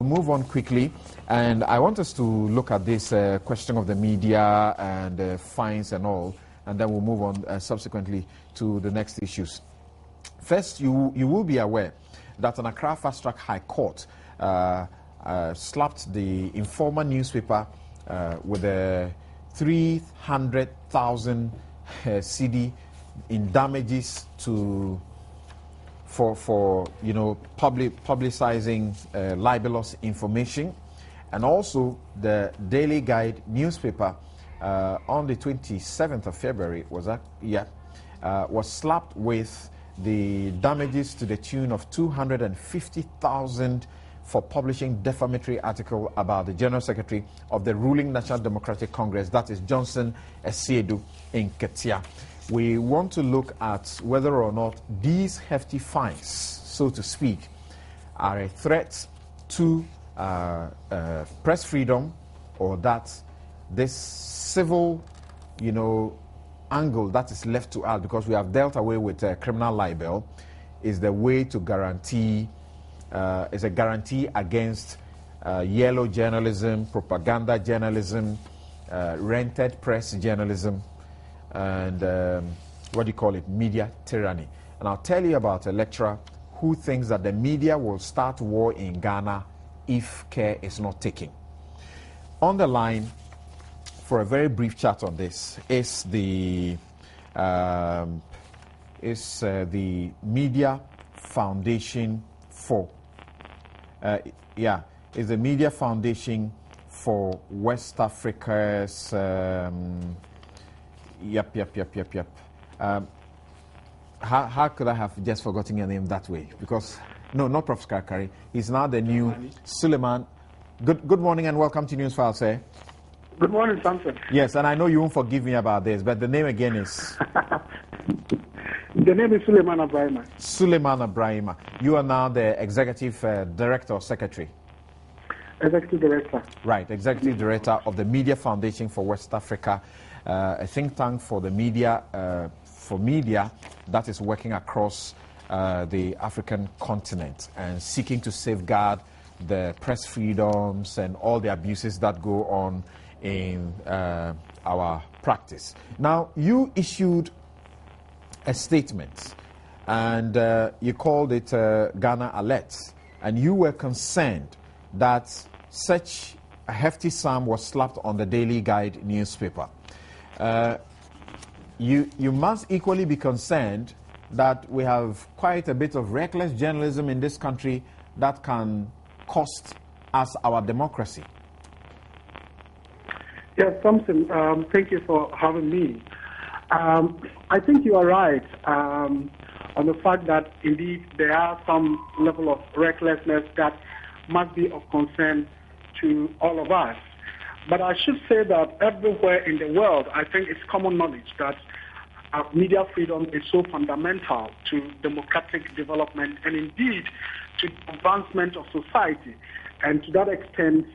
Move on quickly, and I want us to look at this question of the media and fines and all, and then we'll move on subsequently to the next issues. First, you will be aware that an Accra Fast Track High Court slapped the Informer newspaper with a 300,000 CD in damages for publicizing libelous information, and also the Daily Guide newspaper on the 27th of February was slapped with the damages to the tune of 250,000 for publishing defamatory article about the General Secretary of the ruling National Democratic Congress, that is Johnson Esiedu in Ketia. We want to look at whether or not these hefty fines, so to speak, are a threat to press freedom, or that this civil, angle that is left to us, because we have dealt away with criminal libel, is the way to guarantee, is a guarantee against yellow journalism, propaganda journalism, rented press journalism, and media tyranny. And I'll tell you about a lecturer who thinks that the media will start war in Ghana if care is not taken. On the line for a very brief chat on this is the Media Foundation for is the Media Foundation for West Africa's how could I have just forgotten your name that way? Because, no, not Prof. Kakari. He's now the new Suleiman. Good morning and welcome to Newsfile, sir. Good morning, Samson. Yes, and I know you won't forgive me about this, but the name again is? The name is Suleiman Barima. Suleiman Barima. You are now the Executive Director or Secretary? Executive Director. Right, Executive Director of the Media Foundation for West Africa, a think tank for the media, that is working across the African continent and seeking to safeguard the press freedoms and all the abuses that go on in our practice. Now, you issued a statement and you called it Ghana Alert, and you were concerned that such a hefty sum was slapped on the Daily Guide newspaper. You must equally be concerned that we have quite a bit of reckless journalism in this country that can cost us our democracy. Yes, Thompson, thank you for having me. I think you are right on the fact that indeed there are some level of recklessness that must be of concern to all of us. But I should say that everywhere in the world, I think it's common knowledge that media freedom is so fundamental to democratic development and indeed to advancement of society. And to that extent,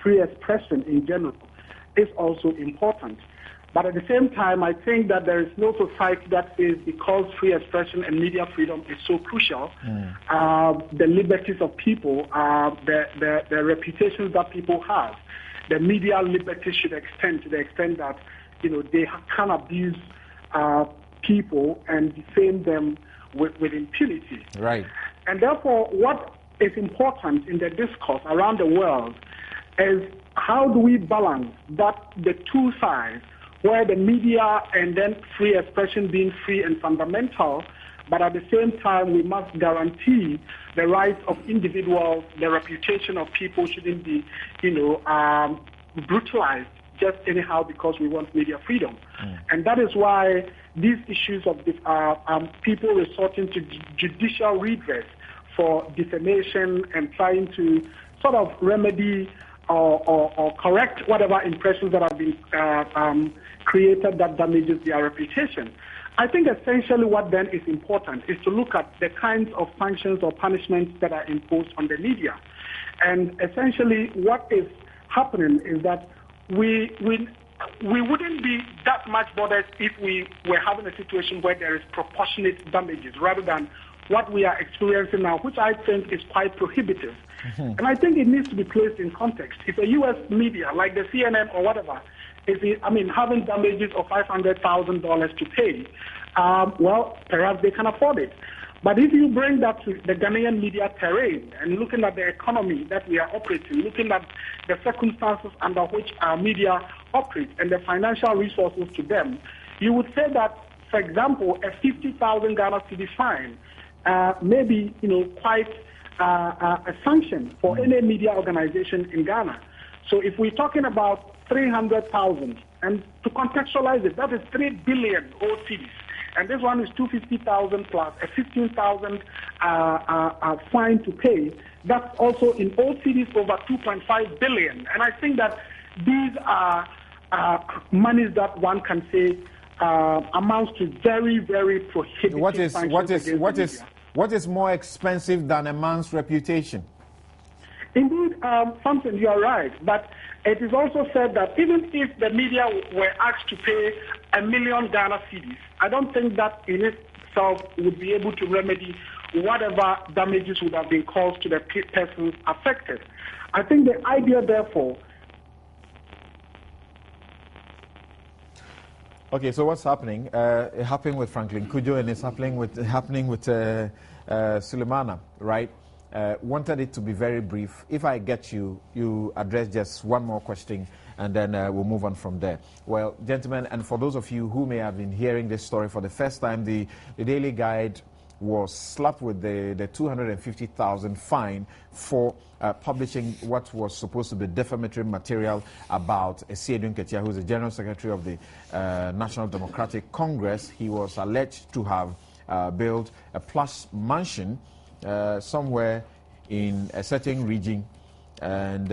free expression in general is also important. But at the same time, I think that there is no society that is, because free expression and media freedom is so crucial, the liberties of people, the reputations that people have, the media liberty should extend to the extent that they can abuse people and defame them with impunity. Right. And therefore, what is important in the discourse around the world is how do we balance that the two sides, where the media and then free expression being free and fundamental, but at the same time we must guarantee the rights of individuals, the reputation of people shouldn't be, brutalized just anyhow because we want media freedom. And that is why these issues of people resorting to judicial redress for defamation and trying to sort of remedy or correct whatever impressions that have been created that damages their reputation. I think essentially what then is important is to look at the kinds of sanctions or punishments that are imposed on the media. And essentially what is happening is that we wouldn't be that much bothered if we were having a situation where there is proportionate damages rather than what we are experiencing now, which I think is quite prohibitive. And I think it needs to be placed in context. If a U.S. media, like the CNN or whatever, having damages of $500,000 to pay, well, perhaps they can afford it. But if you bring that to the Ghanaian media terrain and looking at the economy that we are operating, looking at the circumstances under which our media operate and the financial resources to them, you would say that, for example, a 50,000 Ghana cedi fine may be, quite a sanction for any media organization in Ghana. So if we're talking about 300,000, and to contextualize it, that is 3 billion old cedis. And this one is 250,000 plus a 15,000 fine to pay. That's also in old cedis over 2.5 billion. And I think that these are monies that one can say amounts to very, very prohibitive. What is more expensive than a man's reputation? Indeed, something, you are right. But it is also said that even if the media were asked to pay 1 million Ghana cedis, I don't think that in itself would be able to remedy whatever damages would have been caused to the persons affected. I think the idea, therefore... Okay, so what's happening? It happened with Franklin Kujo and it's happening with Sulemana, right? Wanted it to be very brief. If I get you address just one more question and then we'll move on from there. Well, gentlemen, and for those of you who may have been hearing this story for the first time, the Daily Guide was slapped with the 250,000 fine for publishing what was supposed to be defamatory material about Esiedun Ketia, who is the General Secretary of the National Democratic Congress. He was alleged to have built a plush mansion somewhere in a certain region, and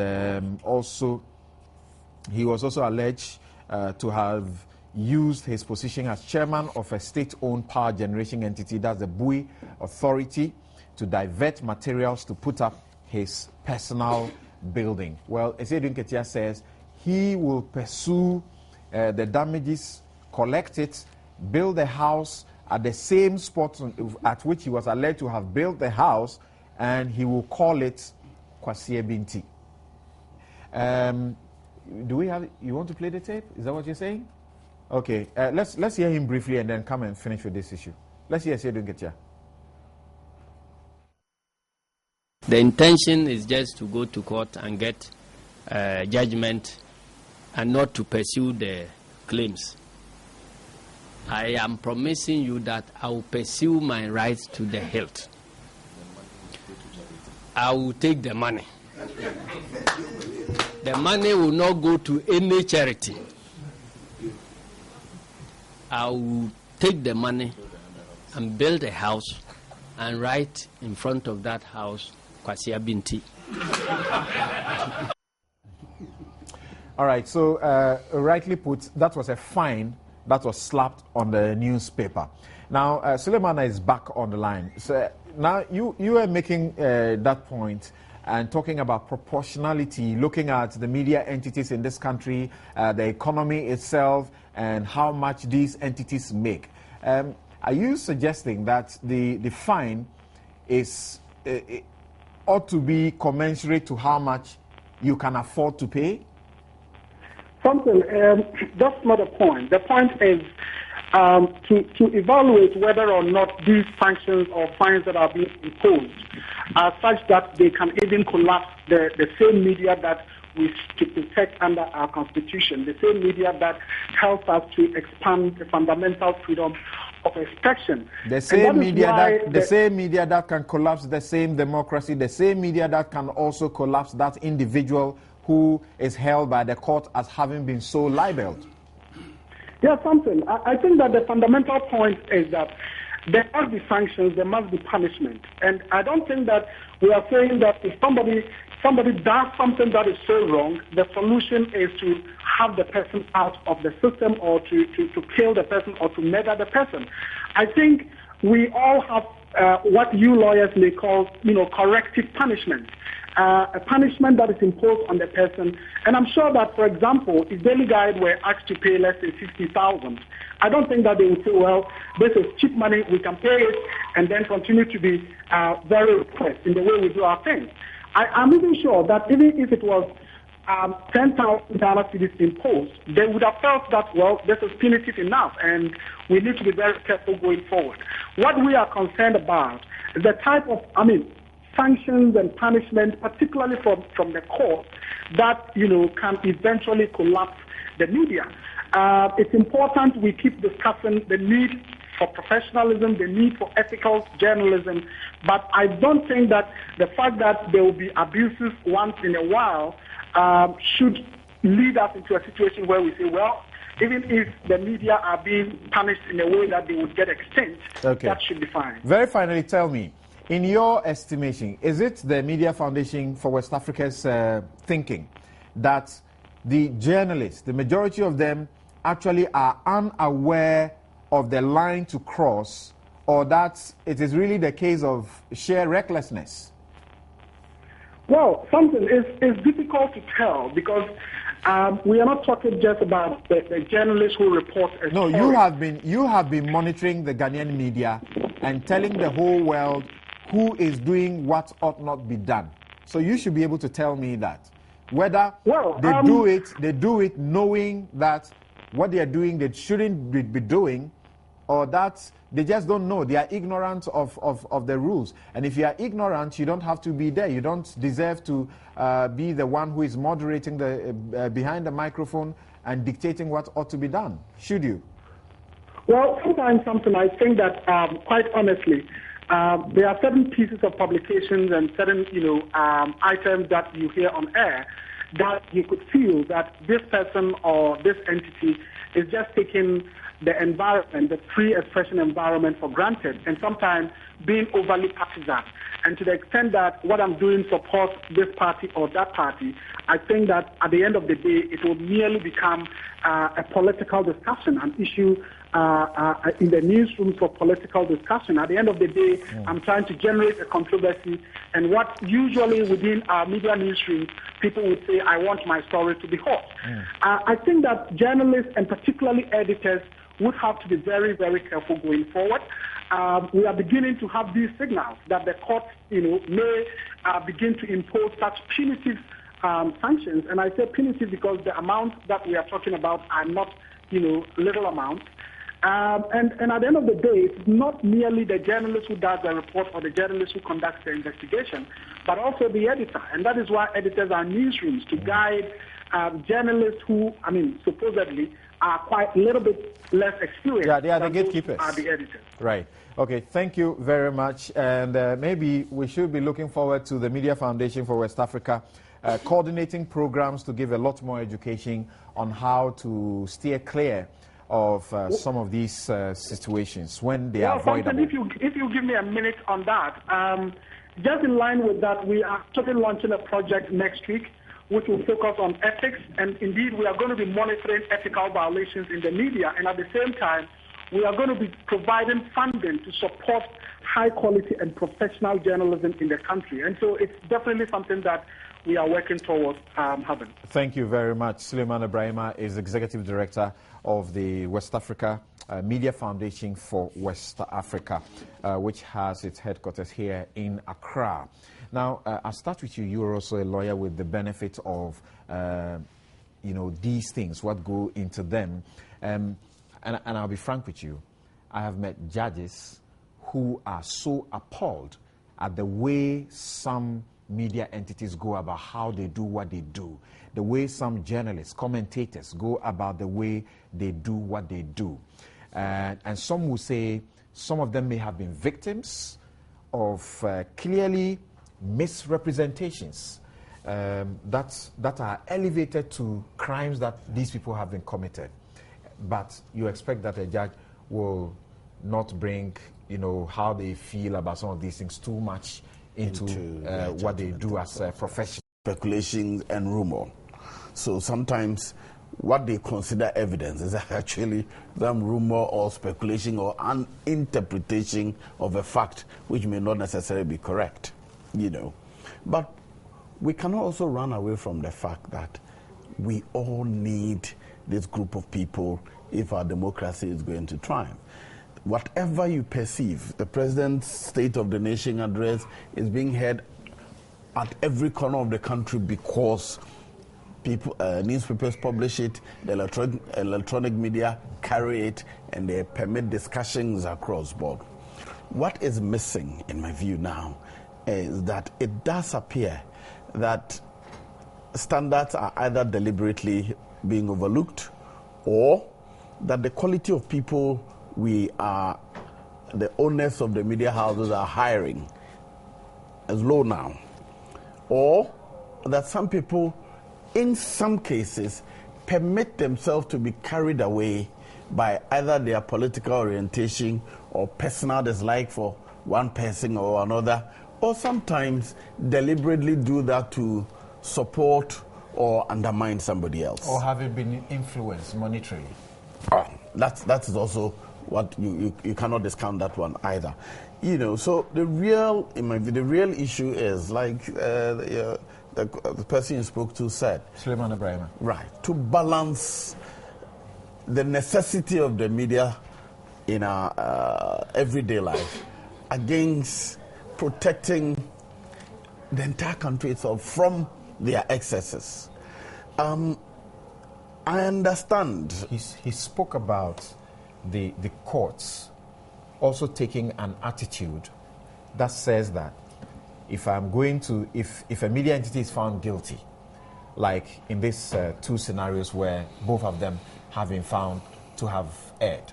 he was also alleged to have used his position as chairman of a state-owned power generation entity, that's the Bui Authority, to divert materials to put up his personal building. Well, Esiedun Ketia says he will pursue the damages, collect it, build a house at the same spot at which he was alleged to have built the house, and he will call it Kwasia Binti. Do we have? You want to play the tape? Is that what you're saying? Okay, let's hear him briefly and then come and finish with this issue. Let's hear Esiedun Ketia. The intention is just to go to court and get judgment and not to pursue the claims. I am promising you that I will pursue my rights to the hilt. I will take the money. The money will not go to any charity. I will take the money and build a house and write in front of that house, Kwasia Binti. All right, so rightly put, that was a fine that was slapped on the newspaper. Now, Sulemana is back on the line. So now you are making that point and talking about proportionality, looking at the media entities in this country, the economy itself, and how much these entities make. Are you suggesting that the fine is ought to be commensurate to how much you can afford to pay? Something, that's not the point. The point is to evaluate whether or not these sanctions or fines that are being imposed are such that they can even collapse the same media that we to protect under our constitution, the same media that helps us to expand the fundamental freedom of expression. The same media that can collapse the same democracy, the same media that can also collapse that individual who is held by the court as having been so libeled. Yeah, something. I think that the fundamental point is that there must be sanctions, there must be punishment. And I don't think that we are saying that if somebody does something that is so wrong, the solution is to have the person out of the system or to kill the person or to murder the person. I think we all have what you lawyers may call, corrective punishment. A punishment that is imposed on the person. And I'm sure that, for example, if Daily Guide were asked to pay, let's say, 50,000, I don't think that they would say, well, this is cheap money, we can pay it, and then continue to be very repressed in the way we do our things. I'm even sure that even if it was 10,000 Ghana cedis imposed, they would have felt that, well, this is punitive enough, and we need to be very careful going forward. What we are concerned about is the type of, sanctions and punishment, particularly from the court, that, can eventually collapse the media. It's important we keep discussing the need for professionalism, the need for ethical journalism, but I don't think that the fact that there will be abuses once in a while should lead us into a situation where we say, well, even if the media are being punished in a way that they would get extinct, that should be fine. Very finally, tell me, in your estimation, is it the Media Foundation for West Africa's thinking that the journalists, the majority of them, actually are unaware of the line to cross, or that it is really the case of sheer recklessness? Well, something is difficult to tell because we are not talking just about the journalists who report a story. You have been monitoring the Ghanaian media and telling the whole world who is doing what ought not be done. So you should be able to tell me that whether they do it knowing that what they are doing they shouldn't be doing, or that they just don't know. They are ignorant of the rules. And if you are ignorant, you don't have to be there. You don't deserve to be the one who is moderating the behind the microphone and dictating what ought to be done, should you? Well, sometimes I think that, quite honestly, there are certain pieces of publications and certain, items that you hear on air that you could feel that this person or this entity is just taking the environment, the free expression environment for granted, and sometimes being overly partisan. And to the extent that what I'm doing supports this party or that party, I think that at the end of the day, it will merely become a political discussion, an issue in the newsroom for political discussion. At the end of the day, I'm trying to generate a controversy, and what usually within our media newsrooms, people would say, I want my story to be hot. I think that journalists and particularly editors would have to be very, very careful going forward. We are beginning to have these signals that the court, may begin to impose such punitive sanctions. And I say punitive because the amounts that we are talking about are not, little amounts. And at the end of the day, it's not merely the journalist who does the report or the journalist who conducts the investigation, but also the editor. And that is why editors are newsrooms, to guide journalists who, supposedly are quite a little bit less experienced. Yeah, they are the gatekeepers. Are the editors. Right. Okay, thank you very much. And maybe we should be looking forward to the Media Foundation for West Africa coordinating programs to give a lot more education on how to steer clear of some of these situations when they are avoidable. If you give me a minute on that, just in line with that, we are launching a project next week which will focus on ethics, and indeed we are going to be monitoring ethical violations in the media, and at the same time we are going to be providing funding to support high quality and professional journalism in the country. And so it's definitely something that we are working towards having. Thank you very much. Suleiman Barima is Executive Director of the West Africa Media Foundation for West Africa, which has its headquarters here in Accra. Now, I'll start with you. You're also a lawyer with the benefit of, these things, what go into them. And I'll be frank with you. I have met judges who are so appalled at the way some media entities go about how they do what they do, the way some journalists, commentators go about the way they do what they do. And some will say some of them may have been victims of clearly misrepresentations that are elevated to crimes that these people have been committed. But you expect that a judge will not bring, how they feel about some of these things too much into what they do as a profession. Speculation and rumor. So sometimes what they consider evidence is actually some rumor or speculation or an interpretation of a fact which may not necessarily be correct, you know. But we cannot also run away from the fact that we all need this group of people if our democracy is going to triumph. Whatever you perceive, the President's State of the Nation address is being heard at every corner of the country because people, newspapers publish it, the electronic media carry it, and they permit discussions across board. What is missing, in my view now, is that it does appear that standards are either deliberately being overlooked or that the quality of people the owners of the media houses are hiring is low now, or that some people, in some cases, permit themselves to be carried away by either their political orientation or personal dislike for one person or another, or sometimes deliberately do that to support or undermine somebody else. Or having been influenced monetarily. That is also what you cannot discount that one either. You know, so the real issue is, like the person you spoke to said, Suleiman Barima. Right, to balance the necessity of the media in our everyday life against protecting the entire country itself from their excesses. I understand. He spoke about the courts also taking an attitude that says that if a media entity is found guilty, like in these two scenarios where both of them have been found to have erred,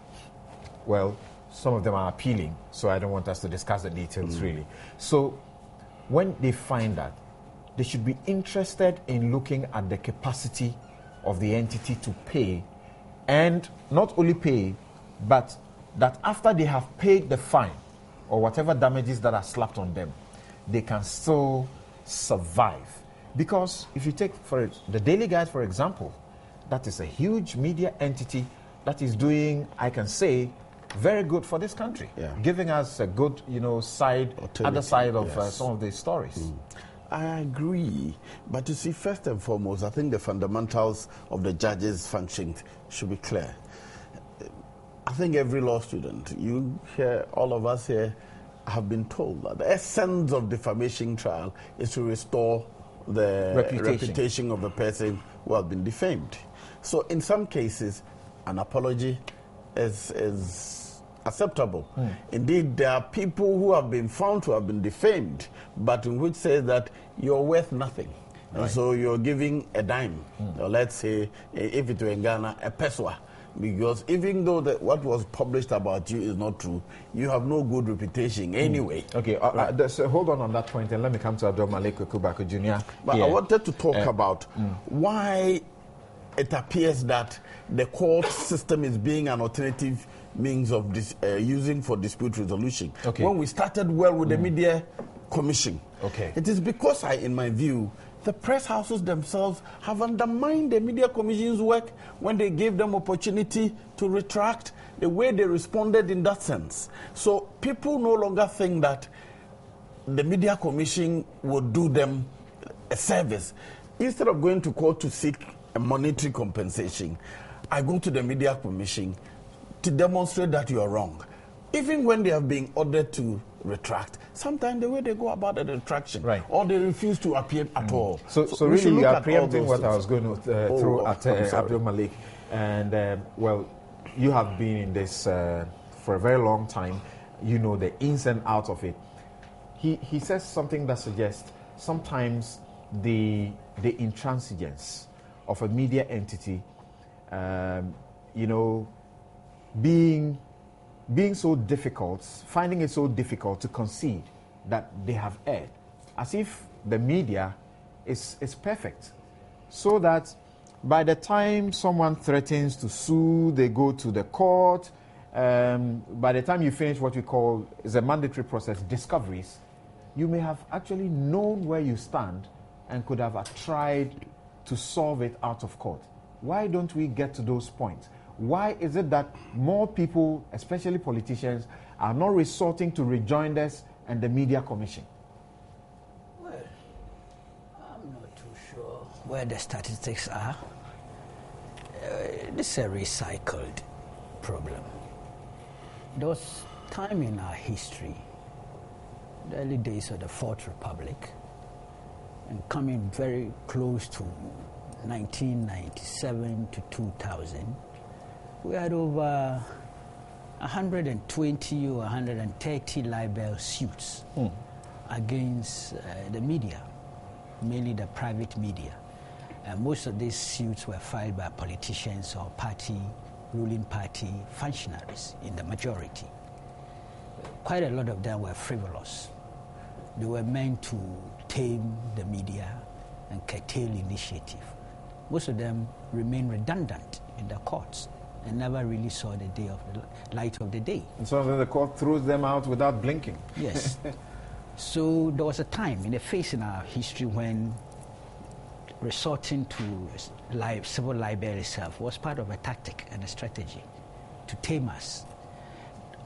well, some of them are appealing, so I don't want us to discuss the details really. So when they find that, they should be interested in looking at the capacity of the entity to pay, and not only pay, but that after they have paid the fine or whatever damages that are slapped on them, they can still survive. Because if you take the Daily Guide, for example, that is a huge media entity that is doing, I can say, very good for this country, giving us a good, other side of some of these stories. I agree, but you see, first and foremost, I think the fundamentals of the judge's function should be clear. I think every law student, all of us here, have been told that the essence of defamation trial is to restore the reputation of the person who has been defamed. So in some cases, an apology is acceptable. Indeed, there are people who have been found to have been defamed, but in which says that you're worth nothing. Right. And so you're giving a dime, or let's say, if it were in Ghana, a peswa. Because even though what was published about you is not true, you have no good reputation anyway. Okay, so hold on that point, and let me come to Abdul Malik Kubako Jr. But I wanted to talk about why it appears that the court system is being an alternative means of using for dispute resolution. Okay. When we started well with the Media Commission, it is because in my view, the press houses themselves have undermined the Media Commission's work when they gave them opportunity to retract, the way they responded in that sense. So people no longer think that the Media Commission would do them a service. Instead of going to court to seek a monetary compensation, I go to the Media Commission to demonstrate that you are wrong. Even when they have been ordered to retract, sometimes the way they go about the retraction, or they refuse to appear at all. So really you are preempting what I was going to throw at Abdul Malik. And, well, you have been in this for a very long time. You know the ins and outs of it. He says something that suggests sometimes the intransigence of a media entity, being so difficult, finding it so difficult to concede that they have erred, as if the media is perfect, so that by the time someone threatens to sue, they go to the court. By the time you finish what we call is a mandatory process, discoveries, you may have actually known where you stand and could have tried to solve it out of court. Why don't we get to those points? Why is it that more people, especially politicians, are not resorting to rejoinders and the Media Commission? Well, I'm not too sure where the statistics are. This is a recycled problem. There was time in our history, the early days of the Fourth Republic, and coming very close to 1997 to 2000, we had over 120 or 130 libel suits against the media, mainly the private media. And most of these suits were filed by politicians or ruling party functionaries in the majority. Quite a lot of them were frivolous. They were meant to tame the media and curtail initiative. Most of them remain redundant in the courts and never really saw the light of the day. And so the court throws them out without blinking. Yes. So there was a time in the phase in our history when resorting to civil libel itself was part of a tactic and a strategy to tame us.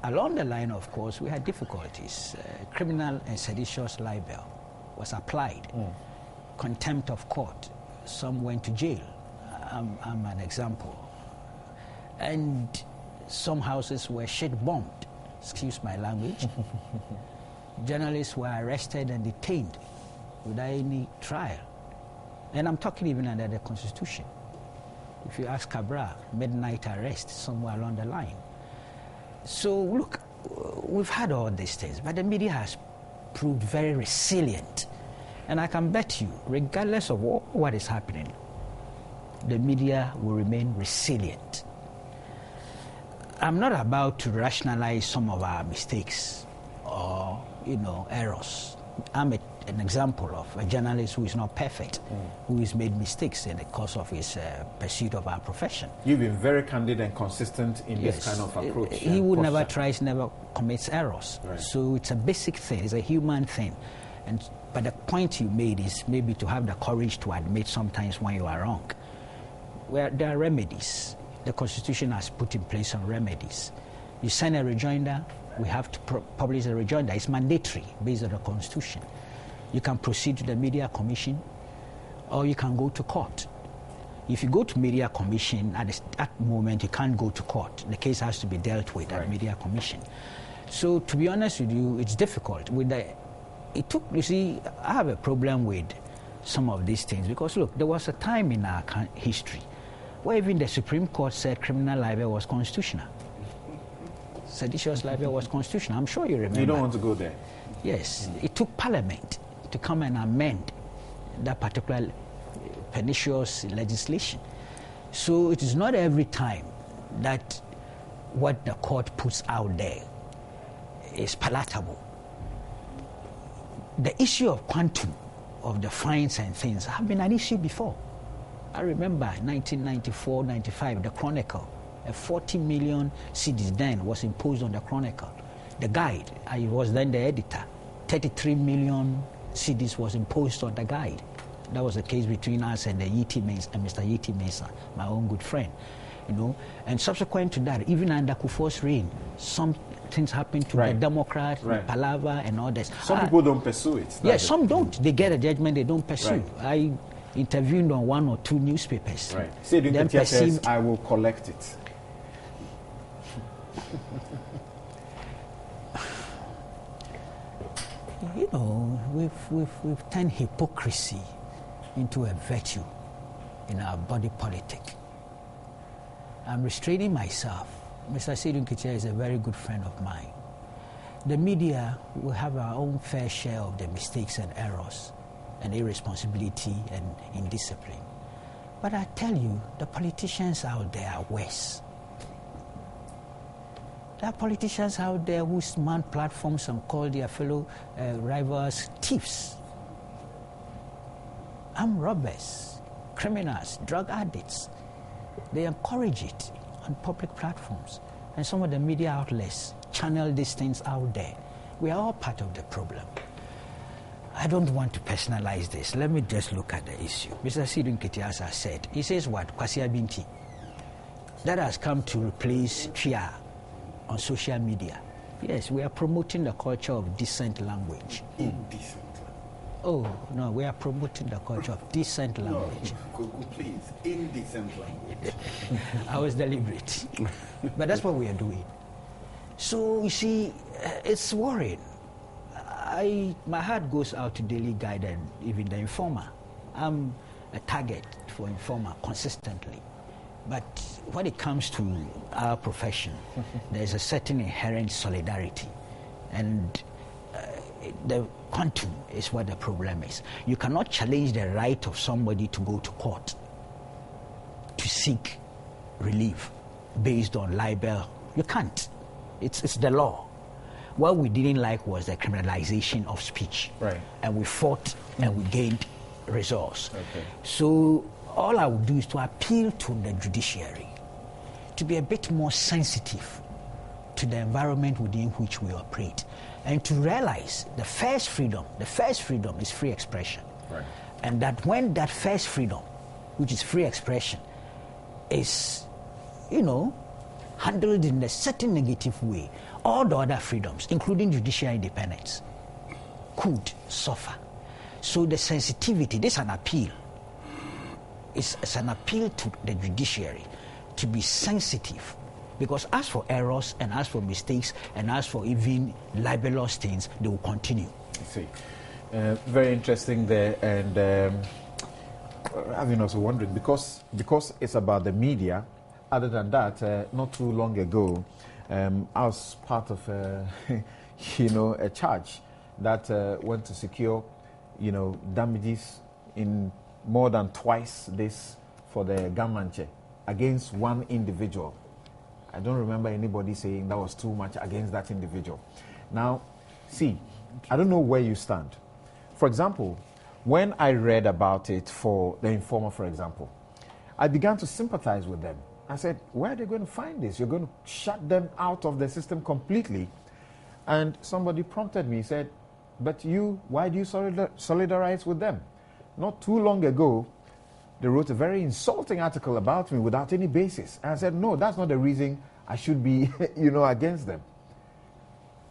Along the line, of course, we had difficulties. Criminal and seditious libel was applied. Contempt of court. Some went to jail. I'm an example. And some houses were shit-bombed, excuse my language. Journalists were arrested and detained without any trial. And I'm talking even under the Constitution. If you ask Cabral, midnight arrest somewhere along the line. So look, we've had all these things, but the media has proved very resilient. And I can bet you, regardless of what is happening, the media will remain resilient. I'm not about to rationalize some of our mistakes or, errors. I'm an example of a journalist who is not perfect, who has made mistakes in the course of his pursuit of our profession. You've been very candid and consistent in this kind of approach. He would never tries, never commits errors. Right. So it's a basic thing, it's a human thing. But the point you made is maybe to have the courage to admit sometimes when you are wrong. Where there are remedies. The Constitution has put in place some remedies. You send a rejoinder, we have to publish a rejoinder. It's mandatory based on the Constitution. You can proceed to the Media Commission, or you can go to court. If you go to Media Commission, at that moment you can't go to court. The case has to be dealt with at Media Commission. So to be honest with you, it's difficult. You see, I have a problem with some of these things because look, there was a time in our history where even the Supreme Court said criminal libel was constitutional. Seditious libel was constitutional. I'm sure you remember. You don't want to go there. Yes. It took Parliament to come and amend that particular pernicious legislation. So it is not every time that what the court puts out there is palatable. The issue of quantum of the fines and things have been an issue before. I remember 1994-95, the Chronicle, a 40 million cedis then was imposed on the Chronicle. The Guide, I was then the editor, 33 million cedis was imposed on the Guide. That was the case between us and Mr. Yeti Mesa, my own good friend. And subsequent to that, even under Kufuor's reign, some things happened to the Democrats, Palava and all this. Some people don't pursue it. Yes, some don't. They get a judgment, they don't pursue. I interviewed on 1 or 2 newspapers. Right. Say the says, I will collect it. We've turned hypocrisy into a virtue in our body politic. I'm restraining myself. Mr. Seydou Nketia is a very good friend of mine. The media will have our own fair share of the mistakes and errors and irresponsibility and indiscipline. But I tell you, the politicians out there are worse. There are politicians out there who mount platforms and call their fellow rivals thieves, armed robbers, criminals, drug addicts. They encourage it on public platforms. And some of the media outlets channel these things out there. We are all part of the problem. I don't want to personalize this. Let me just look at the issue. Mr. Sidun Ketiasa said, he says what? Kwasia Binti. That has come to replace Chia on social media. Yes, we are promoting the culture of decent language. Indecent. Oh, no, we are promoting the culture of decent language. No, please, indecent language. I was deliberate. But that's what we are doing. So, you see, it's worrying. My heart goes out to Daily Guide and even the Informer. I'm a target for Informer consistently. But when it comes to our profession, there's a certain inherent solidarity. And the quantum is what the problem is. You cannot challenge the right of somebody to go to court to seek relief based on libel. You can't. It's the law. What we didn't like was the criminalization of speech. Right. And we fought and we gained results. Okay. So all I would do is to appeal to the judiciary to be a bit more sensitive to the environment within which we operate, and to realize the first freedom is free expression. Right. And that when that first freedom, which is free expression, is, handled in a certain negative way, all the other freedoms, including judicial independence, could suffer. So the sensitivity, this is an appeal. It's an appeal to the judiciary to be sensitive. Because as for errors and as for mistakes and as for even libelous things, they will continue. I see. Very interesting there. And I've been also wondering, because it's about the media, other than that, not too long ago, I was part of a charge that went to secure, damages in more than twice this for the Gamanche against one individual. I don't remember anybody saying that was too much against that individual. Now, see, I don't know where you stand. For example, when I read about it for the Informer, for example, I began to sympathize with them. I said, where are they going to find this? You're going to shut them out of the system completely. And somebody prompted me, said, but why do you solidarize with them? Not too long ago, they wrote a very insulting article about me without any basis. And I said, no, that's not the reason I should be, against them.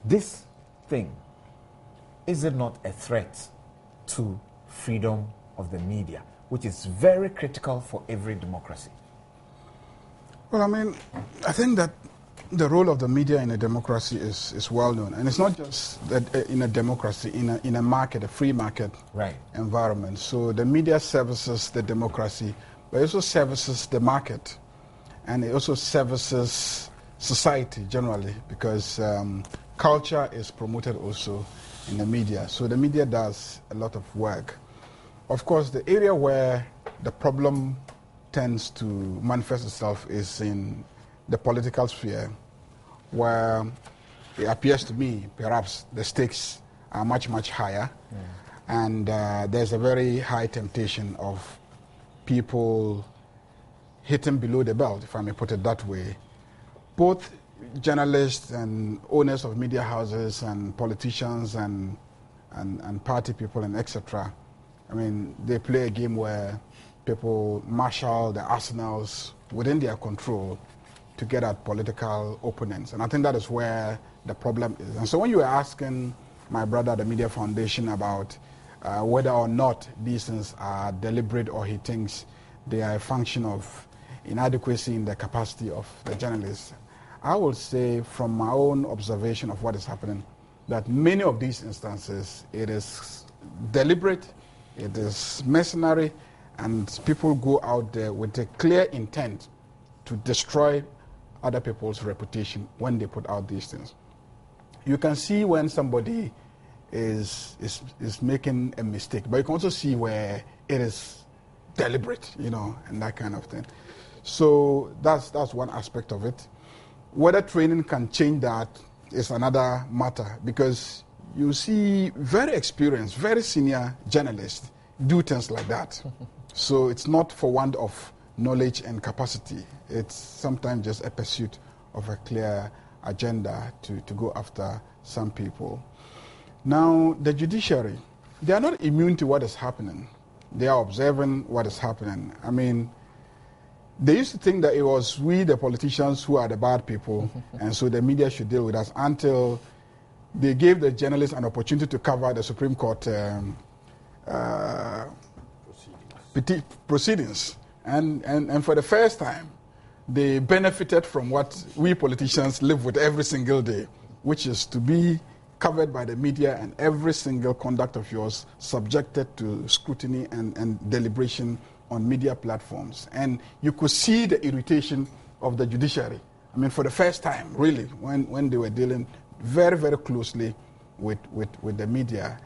This thing, is it not a threat to freedom of the media, which is very critical for every democracy? Well, I think that the role of the media in a democracy is well known. And it's not just that in a democracy, in a market, a free market environment. So the media services the democracy, but it also services the market. And it also services society generally, because culture is promoted also in the media. So the media does a lot of work. Of course, the area where the problem tends to manifest itself is in the political sphere, where it appears to me perhaps the stakes are much, much higher. And there's a very high temptation of people hitting below the belt, if I may put it that way. Both journalists and owners of media houses and politicians and party people and etc. They play a game where people marshal the arsenals within their control to get at political opponents. And I think that is where the problem is. And so when you were asking my brother, the Media Foundation, about whether or not these things are deliberate or he thinks they are a function of inadequacy in the capacity of the journalists, I would say from my own observation of what is happening, that many of these instances, it is deliberate, it is mercenary, and people go out there with a clear intent to destroy other people's reputation when they put out these things. You can see when somebody is making a mistake, but you can also see where it is deliberate, and that kind of thing. So that's one aspect of it. Whether training can change that is another matter, because you see very experienced, very senior journalists do things like that. So it's not for want of knowledge and capacity. It's sometimes just a pursuit of a clear agenda to go after some people. Now, the judiciary, they are not immune to what is happening. They are observing what is happening. I mean, they used to think that it was we, the politicians, who are the bad people, and so the media should deal with us, until they gave the journalists an opportunity to cover the Supreme Court proceedings. And for the first time, they benefited from what we politicians live with every single day, which is to be covered by the media and every single conduct of yours subjected to scrutiny and deliberation on media platforms. And you could see the irritation of the judiciary. I mean, for the first time, really, when they were dealing very, very closely with the media.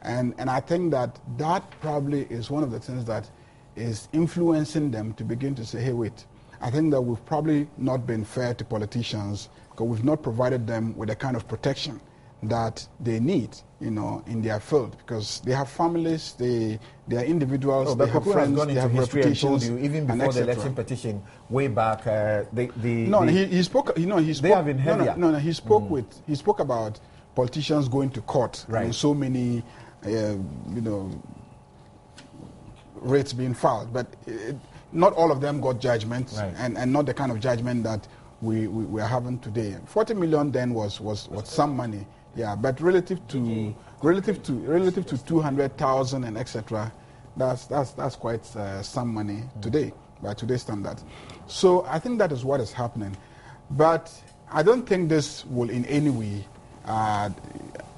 And I think that probably is one of the things that is influencing them to begin to say, hey, wait, I think that we've probably not been fair to politicians because we've not provided them with the kind of protection that they need, in their field, because they have families, they are individuals, they have friends, they have reputations. And told you, even before the election petition, way back, he spoke. They have been heavier. He spoke about politicians going to court. Right. And so many, rates being filed, but not all of them got judgments, right. and not the kind of judgment that we are having today. 40 million then was some money. Yeah, but relative to 200,000 and etc., that's quite some money today by today's standards. So I think that is what is happening, but I don't think this will in any way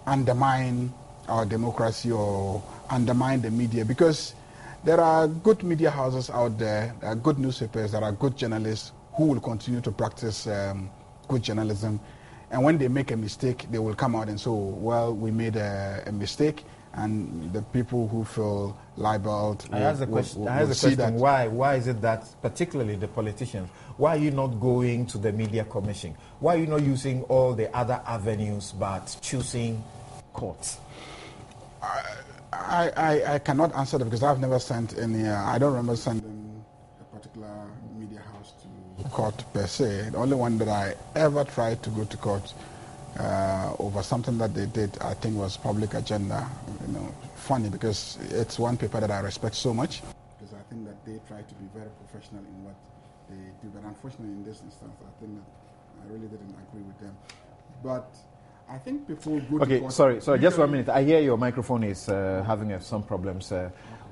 undermine our democracy or undermine the media, because there are good media houses out there, there are good newspapers, there are good journalists who will continue to practice good journalism. And when they make a mistake, they will come out and say, well, we made a mistake, and the people who feel libeled will see that. Why is it that, particularly the politicians, why are you not going to the Media Commission? Why are you not using all the other avenues but choosing courts? I cannot answer that because I've never sent any, I don't remember sending a particular media house to court per se. The only one that I ever tried to go to court over something that they did, I think, was Public Agenda. Funny because it's one paper that I respect so much, because I think that they try to be very professional in what they do. But unfortunately, in this instance, I think that I really didn't agree with them. But I think people go to court. Sorry, just 1 minute. I hear your microphone is having some problems.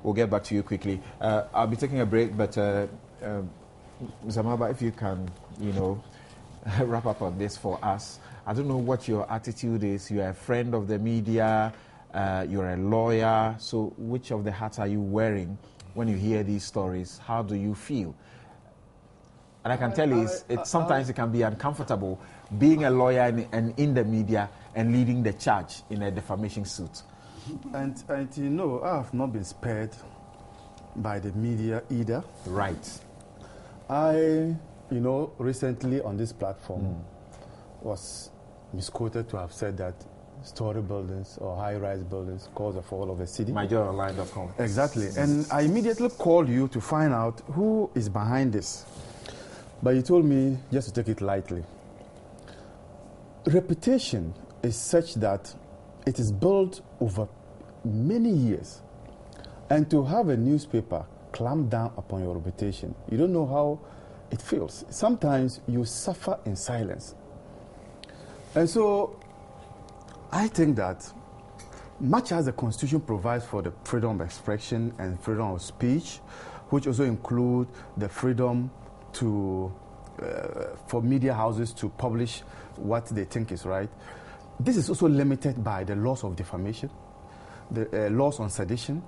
We'll get back to you quickly. I'll be taking a break, but Mr. Maba, if you can, wrap up on this for us. I don't know what your attitude is. You are a friend of the media. You're a lawyer. So which of the hats are you wearing when you hear these stories? How do you feel? And I can tell you, sometimes it can be uncomfortable being a lawyer and in the media and leading the charge in a defamation suit. And I have not been spared by the media either. Right. I, recently on this platform was misquoted to have said that story buildings or high-rise buildings cause the fall of a city. MyJournalLine.com. Exactly. And I immediately called you to find out who is behind this. But you told me just to take it lightly. Reputation is such that it is built over many years. And to have a newspaper clamp down upon your reputation, you don't know how it feels. Sometimes you suffer in silence. And so I think that much as the Constitution provides for the freedom of expression and freedom of speech, which also include the freedom to for media houses to publish what they think is right, this is also limited by the laws of defamation, the laws on sedition,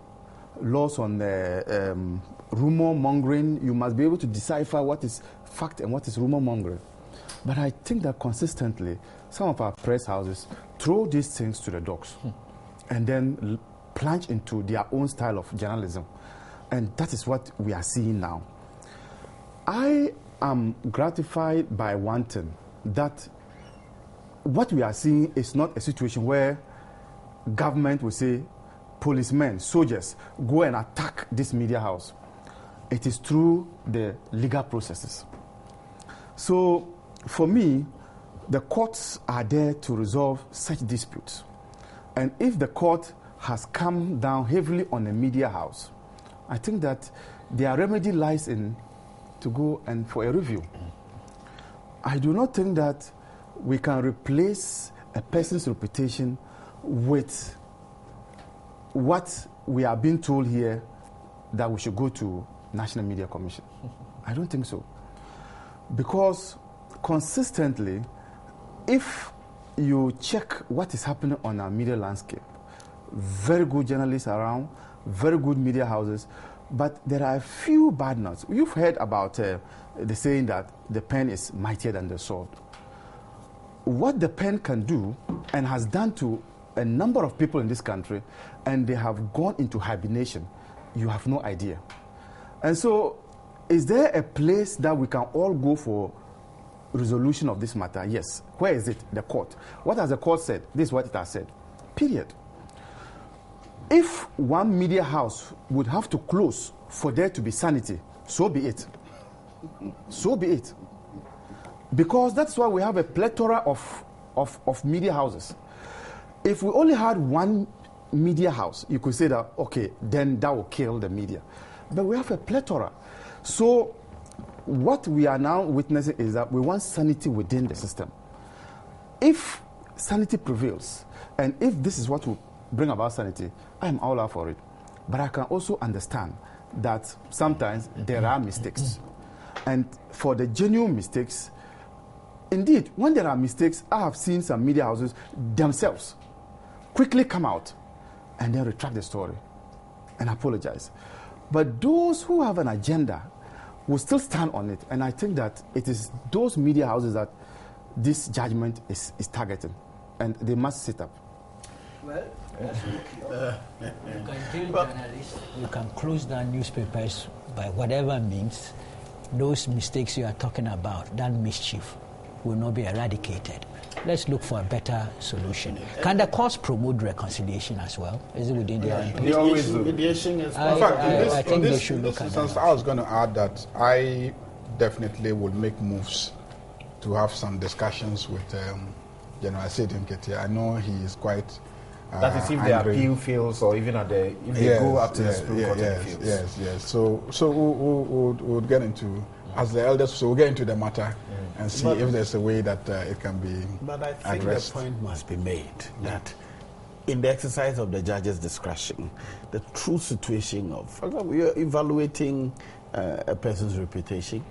laws on rumor mongering. You must be able to decipher what is fact and what is rumor mongering. But I think that consistently, some of our press houses throw these things to the dogs and then plunge into their own style of journalism. And that is what we are seeing now. I am gratified by one thing, that what we are seeing is not a situation where government will say, policemen, soldiers, go and attack this media house. It is through the legal processes. So, for me, the courts are there to resolve such disputes. And if the court has come down heavily on the media house, I think that their remedy lies in to go and for a review. I do not think that we can replace a person's reputation with what we are being told here that we should go to National Media Commission. I don't think so. Because consistently, if you check what is happening on our media landscape, very good journalists around, very good media houses, but there are a few bad nuts. You've heard about the saying that the pen is mightier than the sword. What the pen can do and has done to a number of people in this country, and they have gone into hibernation, you have no idea. And so, is there a place that we can all go for resolution of this matter? Yes. Where is it? The court. What has the court said? This is what it has said. Period. If one media house would have to close for there to be sanity, so be it. So be it. Because that's why we have a plethora of media houses. If we only had one media house, you could say that, okay, then that will kill the media. But we have a plethora. So what we are now witnessing is that we want sanity within the system. If sanity prevails, and if this is what will bring about sanity, I am all out for it. But I can also understand that sometimes there are mistakes. And for the genuine mistakes, indeed, when there are mistakes, I have seen some media houses themselves quickly come out and then retract the story and apologize. But those who have an agenda will still stand on it. And I think that it is those media houses that this judgment is targeting. And they must sit up. Well, you can kill journalists, you can close down newspapers by whatever means. Those mistakes you are talking about, that mischief, will not be eradicated. Let's look for a better solution. Can the courts promote reconciliation as well? Is it within their own? They always do. Mediation is. I think they should look at that. I was going to add that I definitely would make moves to have some discussions with General Satan Ketia. I know he is quite. That is if the appeal fails, or even if they go up to the Supreme Court and fails. Yes. So we'll get into, as the elders, so we'll get into the matter and see if there's a way that it can be But I think addressed. the point must be made that in the exercise of the judge's discretion, the true situation of, for example, we are evaluating a person's reputation.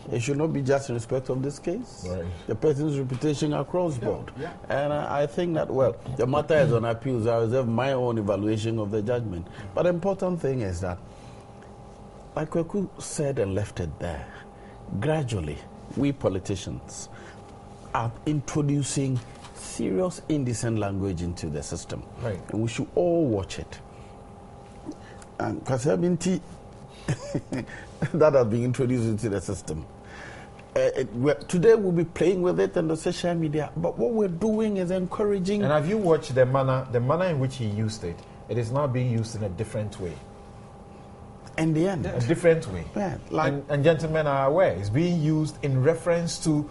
It should not be just in respect of this case. Right. The person's reputation across board. And I think that, well, the matter is on appeals. I reserve my own evaluation of the judgment. But the important thing is that, like Kweku said and left it there, gradually, we politicians are introducing serious indecent language into the system. Right. And we should all watch it. And Kwasia Binti, that has been introduced into the system. Today we'll be playing with it on the social media, but what we're doing is encouraging. And have you watched the manner in which he used it? It is now being used in a different way. In the end, A different way. Yeah, like, and gentlemen are aware, it's being used in reference to,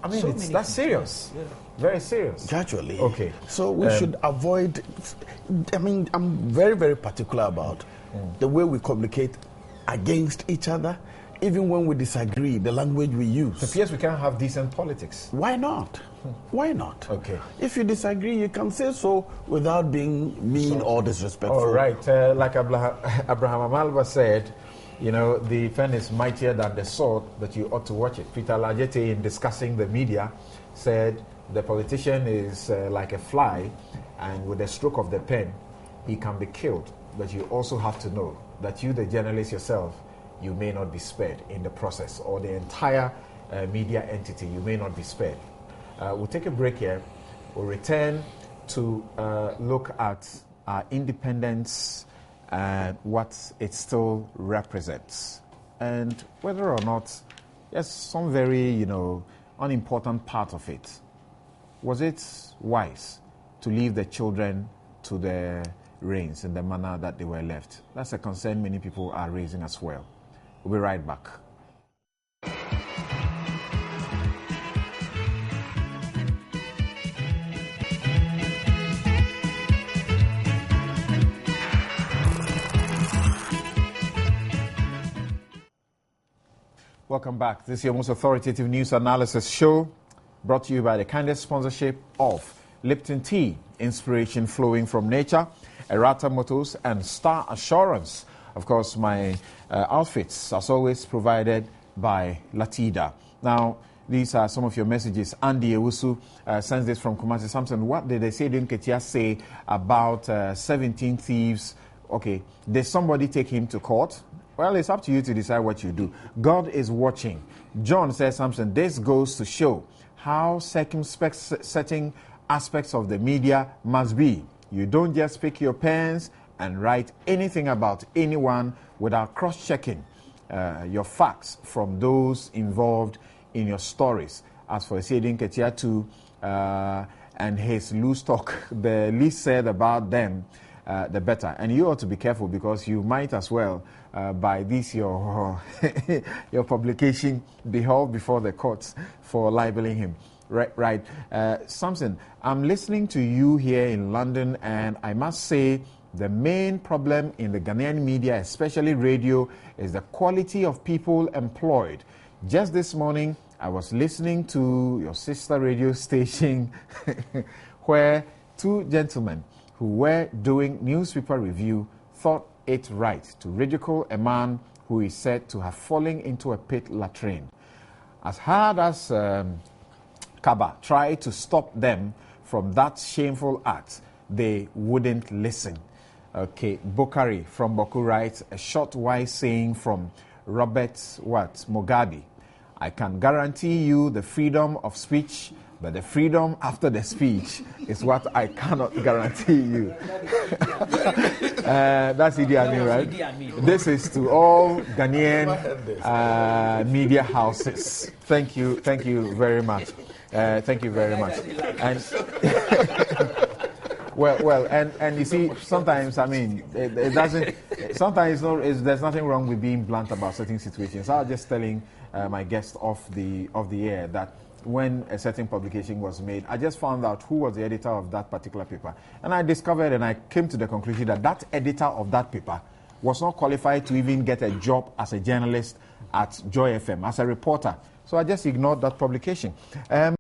that's serious. Yeah. Very serious. gradually. Okay. So we should avoid, I'm very, very particular about the way we communicate against each other, even when we disagree, the language we use. So yes, we can have decent politics. Why not? Why not? Okay. If you disagree, you can say so without being mean or disrespectful. All right. Like Abraham Amalva said, the pen is mightier than the sword, but you ought to watch it. Peter Lajete, in discussing the media, said the politician is like a fly, and with a stroke of the pen, he can be killed. But you also have to know that you, the journalist yourself, you may not be spared in the process, or the entire media entity, you may not be spared. We'll take a break here. We'll return to look at our independence and what it still represents, and whether or not there's some very, unimportant part of it. Was it wise to leave the children to the reins in the manner that they were left? That's a concern many people are raising as well. We'll be right back. Welcome back. This is your most authoritative news analysis show, brought to you by the kindest sponsorship of Lipton Tea, inspiration flowing from nature, Errata Motors, and Star Assurance. Of course, my outfits, as always, provided by Latida. Now, these are some of your messages. Andy Ewusu sends this from Kumasi. Samson, what did they say, Ketia say about 17 thieves? Okay, did somebody take him to court? Well, it's up to you to decide what you do. God is watching. John says something. This goes to show how circumspect certain aspects of the media must be. You don't just pick your pens and write anything about anyone without cross-checking your facts from those involved in your stories. As for Sedin Ketiatu and his loose talk, the least said about them, the better. And you ought to be careful, because you might as well, by this your publication, be held before the courts for libeling him. Right. Samson, I'm listening to you here in London, and I must say the main problem in the Ghanaian media, especially radio, is the quality of people employed. Just this morning, I was listening to your sister radio station where two gentlemen who were doing newspaper review thought it right to ridicule a man who is said to have fallen into a pit latrine. As hard as Kaba tried to stop them from that shameful act, they wouldn't listen. Okay, Bokari from Boku writes a short wise saying from Robert Mugabe. I can guarantee you the freedom of speech, but the freedom after the speech is what I cannot guarantee you. That's Idi Amin, right? This is to all Ghanaian media houses. Thank you very much. Thank you very much. And well, and you see, sometimes, I mean, it doesn't. Sometimes there's nothing wrong with being blunt about certain situations. I was just telling my guest off the air that when a certain publication was made, I just found out who was the editor of that particular paper, and I discovered, and I came to the conclusion that that editor of that paper was not qualified to even get a job as a journalist at Joy FM as a reporter. So I just ignored that publication.